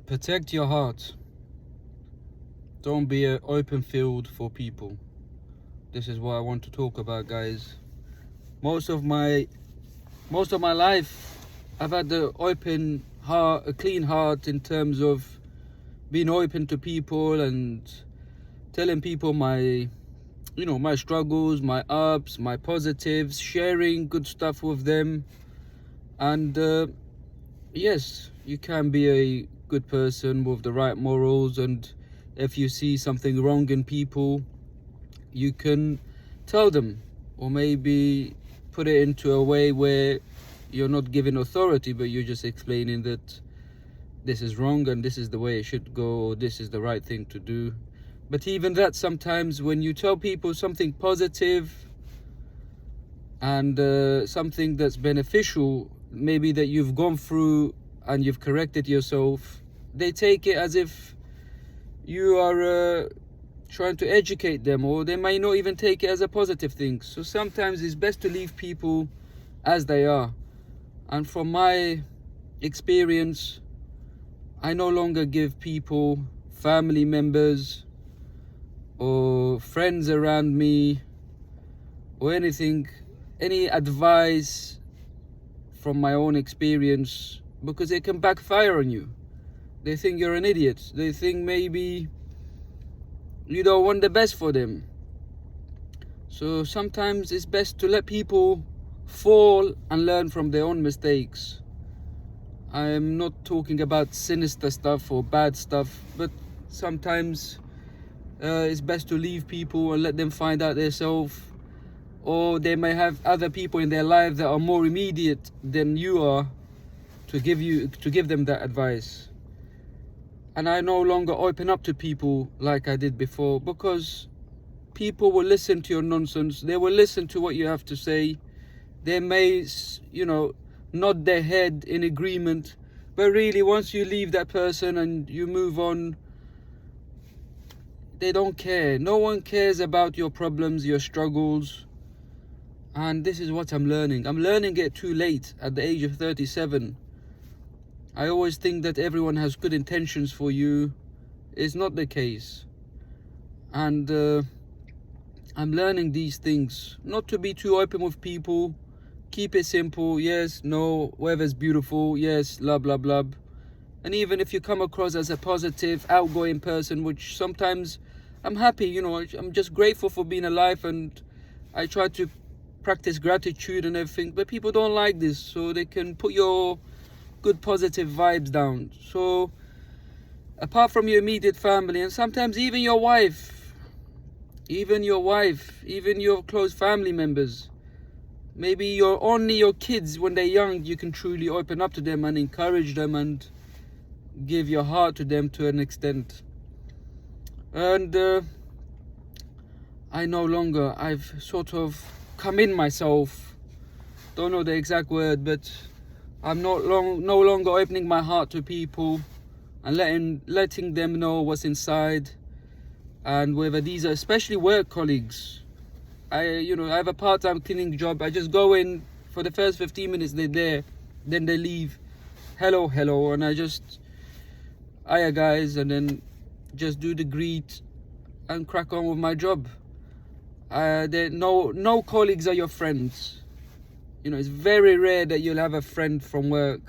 Protect your heart. Don't be an open field for people. This is what I want to talk about, guys. Most of my life, I've had the open heart, a clean heart in terms of being open to people and telling people my struggles, my ups, my positives, sharing good stuff with them. And yes, you can be a good person with the right morals, and if you see something wrong in people, you can tell them, or maybe put it into a way where you're not giving authority, but you're just explaining that this is wrong and this is the way it should go, or this is the right thing to do. But even that, sometimes when you tell people something positive and something that's beneficial, maybe that you've gone through and you've corrected yourself, they take it as if you are trying to educate them, or they may not even take it as a positive thing. So sometimes it's best to leave people as they are. And from my experience, I no longer give people, family members or friends around me or anything, any advice from my own experience, because it can backfire on you. They think you're an idiot. They think maybe you don't want the best for them. So sometimes it's best to let people fall and learn from their own mistakes. I'm not talking about sinister stuff or bad stuff, but sometimes it's best to leave people and let them find out themselves, or they may have other people in their life that are more immediate than you are to give them that advice. And I no longer open up to people like I did before, because people will listen to your nonsense. They will listen to what you have to say. They may, nod their head in agreement, but really once you leave that person and you move on, they don't care. No one cares about your problems, your struggles. And this is what I'm learning. I'm learning it too late, at the age of 37. I always think that everyone has good intentions for you. It's not the case. And I'm learning these things. Not to be too open with people. Keep it simple. Yes, no, weather's beautiful. Yes, blah, blah, blah. And even if you come across as a positive, outgoing person, which sometimes I'm happy, I'm just grateful for being alive, and I try to practice gratitude and everything. But people don't like this, so they can put your good positive vibes down. So apart from your immediate family, and sometimes even your wife, even your close family members, maybe only your kids, when they're young, you can truly open up to them and encourage them and give your heart to them to an extent. And I've sort of come in myself, don't know the exact word, but I'm no longer opening my heart to people and letting them know what's inside. And whether these are especially work colleagues, I have a part-time cleaning job. I just go in for the first 15 minutes, they're there, then they leave. Hello, and I just, hiya guys, and then just do the greet and crack on with my job. No colleagues are your friends. It's very rare that you'll have a friend from work.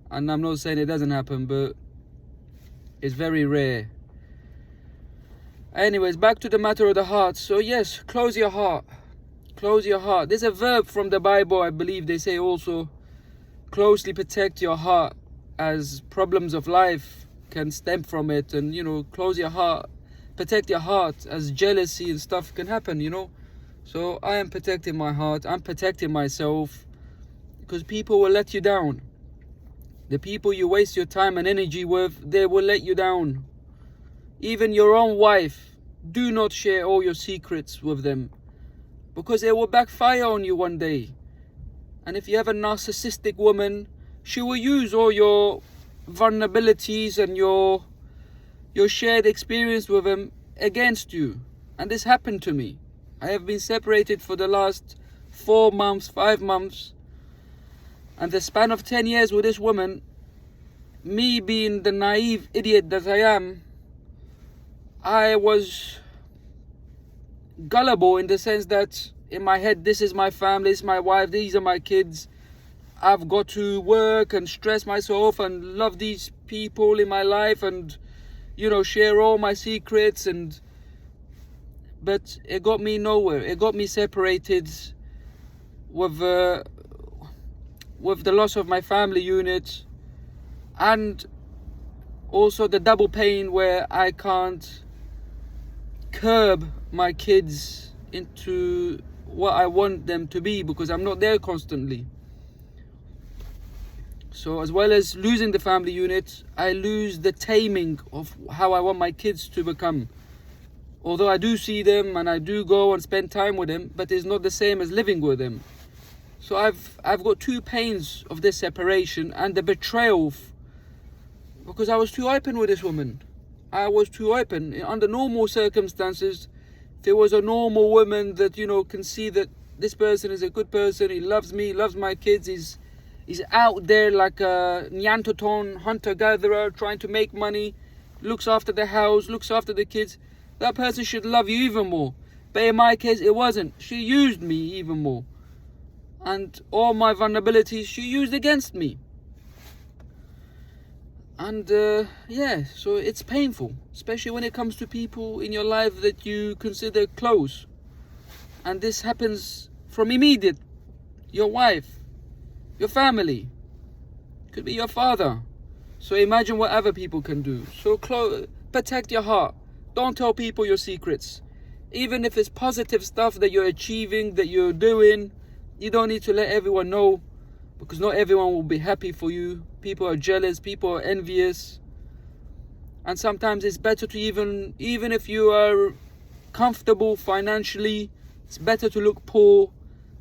And I'm not saying it doesn't happen, but it's very rare. Anyways, back to the matter of the heart. So yes, close your heart. Close your heart. There's a verb from the Bible, I believe they say also, closely protect your heart, as problems of life can stem from it. And, close your heart. Protect your heart, as jealousy and stuff can happen, So I am protecting my heart. I'm protecting myself, because people will let you down. The people you waste your time and energy with, they will let you down. Even your own wife, do not share all your secrets with them, because it will backfire on you one day. And if you have a narcissistic woman, she will use all your vulnerabilities and your shared experience with them against you. And this happened to me. I have been separated for the last 4 months, 5 months. And the span of 10 years with this woman, me being the naive idiot that I am, I was gullible in the sense that in my head, this is my family, this is my wife, these are my kids. I've got to work and stress myself and love these people in my life and, you know, share all my secrets. But it got me nowhere. It got me separated with the loss of my family unit, and also the double pain where I can't curb my kids into what I want them to be because I'm not there constantly. So as well as losing the family unit, I lose the taming of how I want my kids to become. Although I do see them and I do go and spend time with them, but it's not the same as living with them. So I've got two pains of this separation and the betrayal because I was too open with this woman. I was too open. Under normal circumstances, if it was a normal woman that, you know, can see that this person is a good person, he loves me, loves my kids, he's out there like a Neanderthal hunter-gatherer trying to make money, looks after the house, looks after the kids, that person should love you even more. But in my case, it wasn't. She used me even more. And all my vulnerabilities she used against me. And yeah, so it's painful, especially when it comes to people in your life that you consider close. And this happens from immediate. Your wife, your family, could be your father. So imagine what other people can do. So protect your heart. Don't tell people your secrets. Even if it's positive stuff that you're achieving, that you're doing, you don't need to let everyone know, because not everyone will be happy for you. People are jealous, people are envious. And sometimes it's better to even if you are comfortable financially, it's better to look poor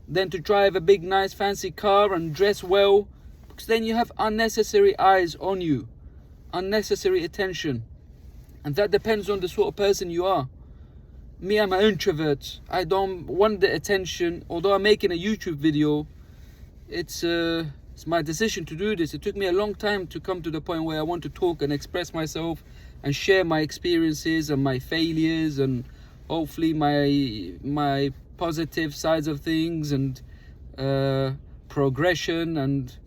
than to drive a big nice fancy car and dress well, because then you have unnecessary eyes on you, unnecessary attention, and that depends on the sort of person you are. Me, I'm an introvert. I don't want the attention. Although I'm making a YouTube video, it's my decision to do this. It took me a long time to come to the point where I want to talk and express myself and share my experiences and my failures and hopefully my positive sides of things and progression and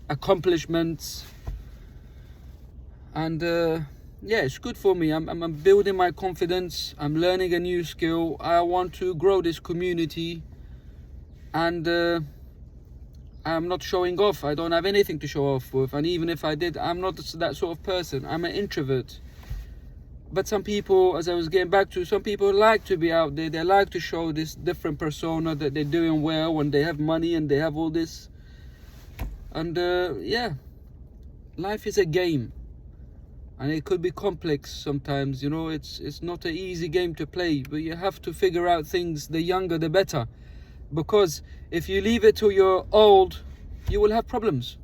accomplishments. And yeah, it's good for me. I'm building my confidence. I'm learning a new skill. I want to grow this community, and I'm not showing off. I don't have anything to show off with, and even if I did, I'm not that sort of person. I'm an introvert. But some people, as I was getting back to, some people like to be out there. They like to show this different persona that they're doing well and they have money and they have all this. And yeah, life is a game. And it could be complex sometimes, you know, it's not an easy game to play, but you have to figure out things, the younger the better. Because if you leave it till you're old, you will have problems.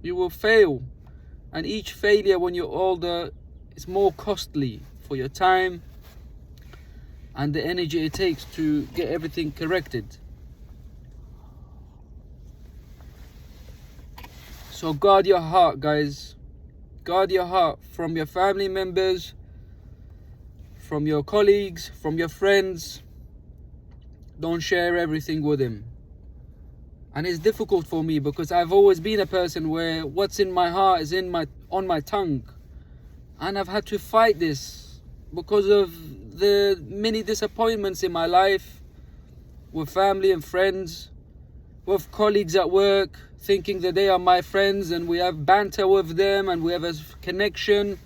You will fail. And each failure when you're older is more costly for your time and the energy it takes to get everything corrected. So guard your heart, guys. Guard your heart from your family members, from your colleagues, from your friends. Don't share everything with them. And it's difficult for me because I've always been a person where what's in my heart is on my tongue. And I've had to fight this because of the many disappointments in my life with family and friends, with colleagues at work, thinking that they are my friends and we have banter with them and we have a connection.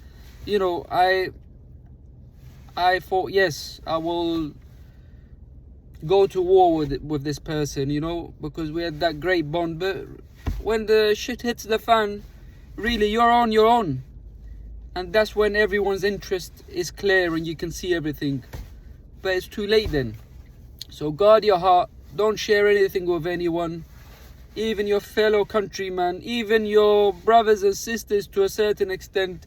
You know, I thought, yes, I will go to war with this person, you know, because we had that great bond. But when the shit hits the fan, really, you're on your own. And that's when everyone's interest is clear and you can see everything. But it's too late then. So guard your heart. Don't share anything with anyone. Even your fellow countrymen, even your brothers and sisters to a certain extent,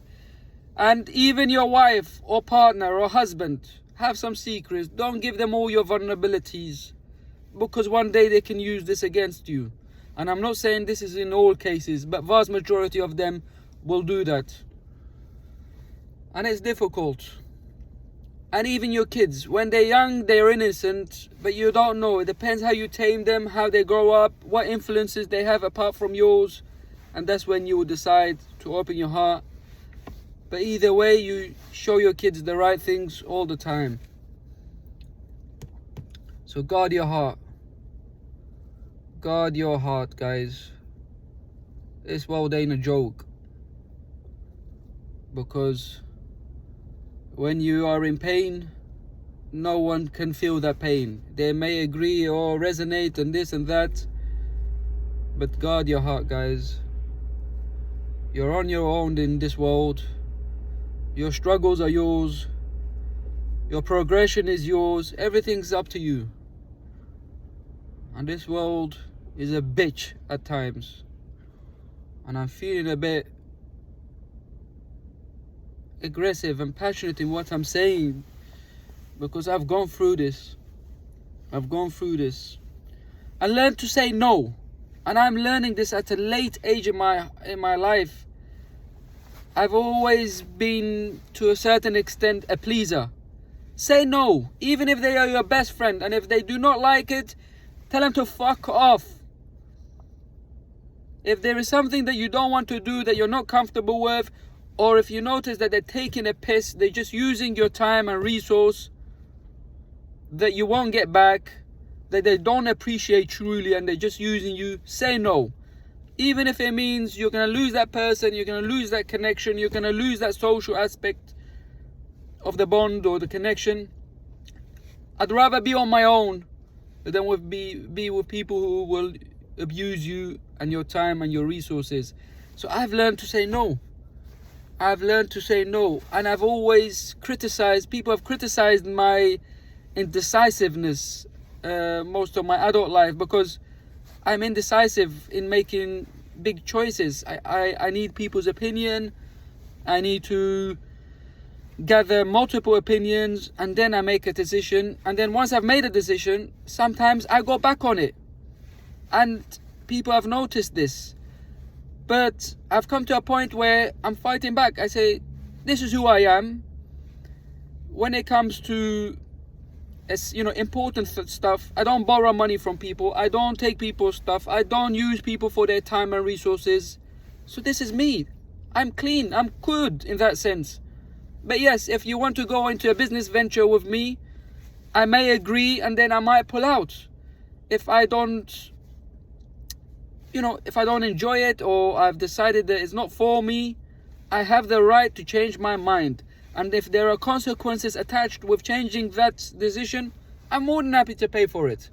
and even your wife or partner or husband. Have some secrets. Don't give them all your vulnerabilities, because one day they can use this against you. And I'm not saying this is in all cases, but vast majority of them will do that. And it's difficult. And even your kids, when they're young, they're innocent, but you don't know. It depends how you tame them, how they grow up, what influences they have apart from yours. And that's when you will decide to open your heart. But either way, you show your kids the right things all the time. So guard your heart. Guard your heart, guys. This world ain't a joke. Because when you are in pain, no one can feel that pain. They may agree or resonate and this and that, but guard your heart, guys. You're on your own in this world. Your struggles are yours. Your progression is yours. Everything's up to you. And this world is a bitch at times. And I'm feeling a bit aggressive and passionate in what I'm saying, because I've gone through this. I've gone through this. I learned to say no, and I'm learning this at a late age in my life. I've always been, to a certain extent, a pleaser. Say no, even if they are your best friend, and if they do not like it, tell them to fuck off. If there is something that you don't want to do, that you're not comfortable with, or if you notice that they're taking a piss, they're just using your time and resource that you won't get back, that they don't appreciate truly, and they're just using you, say no. Even if it means you're going to lose that person, you're going to lose that connection, you're going to lose that social aspect of the bond or the connection. I'd rather be on my own than be with people who will abuse you and your time and your resources. So I've learned to say no. I've learned to say no, and I've always criticized, people have criticized my indecisiveness most of my adult life, because I'm indecisive in making big choices. I need people's opinion. I need to gather multiple opinions, and then I make a decision. And then once I've made a decision, sometimes I go back on it. And people have noticed this. But I've come to a point where I'm fighting back. I say, this is who I am. When it comes to important stuff, I don't borrow money from people. I don't take people's stuff. I don't use people for their time and resources. So this is me. I'm clean. I'm good in that sense. But yes, if you want to go into a business venture with me, I may agree, and then I might pull out. If I don't enjoy it, or I've decided that it's not for me, I have the right to change my mind. And if there are consequences attached with changing that decision, I'm more than happy to pay for it.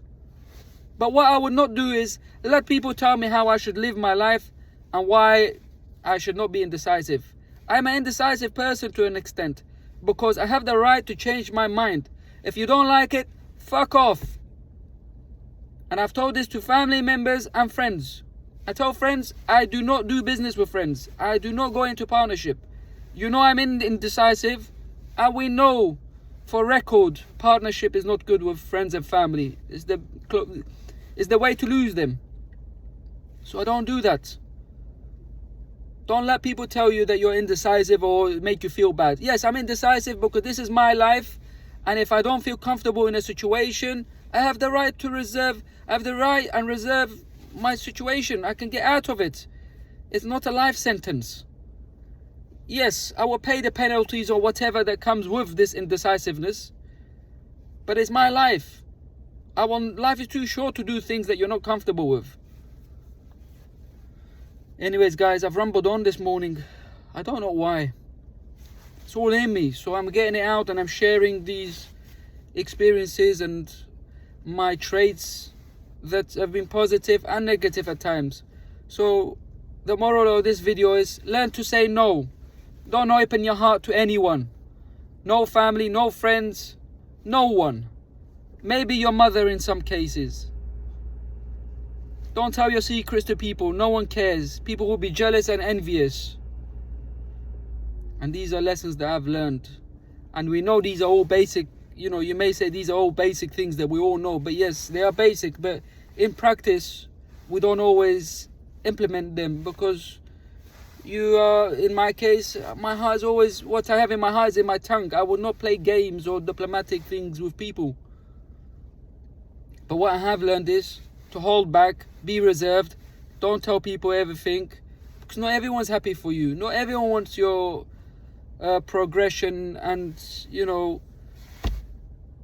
But what I would not do is let people tell me how I should live my life and why I should not be indecisive. I'm an indecisive person to an extent, because I have the right to change my mind. If you don't like it, fuck off. And I've told this to family members and friends. I tell friends, I do not do business with friends. I do not go into partnership. You know I'm indecisive, and we know for record, partnership is not good with friends and family. It's the way to lose them. So I don't do that. Don't let people tell you that you're indecisive or make you feel bad. Yes, I'm indecisive because this is my life, and if I don't feel comfortable in a situation, I have the right to reserve my situation. I can get out of it. It's not a life sentence. Yes, I will pay the penalties or whatever that comes with this indecisiveness, but it's my life. Life is too short to do things that you're not comfortable with. Anyways, guys, I've rumbled on this morning. I don't know why. It's all in me, so I'm getting it out, and I'm sharing these experiences and my traits that have been positive and negative at times. So the moral of this video is learn to say no. Don't open your heart to anyone. No family, no friends, no one. Maybe your mother in some cases. Don't tell your secrets to people. No one cares. People will be jealous and envious. And these are lessons that I've learned. And we know these are all basic. You may say these are all basic things that we all know. But yes, they are basic. But in practice, we don't always implement them, because You are, in my case, my heart is always, what I have in my heart is in my tongue. I will not play games or diplomatic things with people. But what I have learned is to hold back, be reserved, don't tell people everything, because not everyone's happy for you. Not everyone wants your progression and, you know,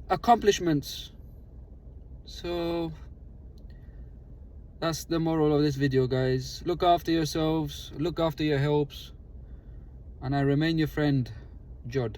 accomplishments. So that's the moral of this video, guys. Look after yourselves, look after your helps, and I remain your friend, Jod.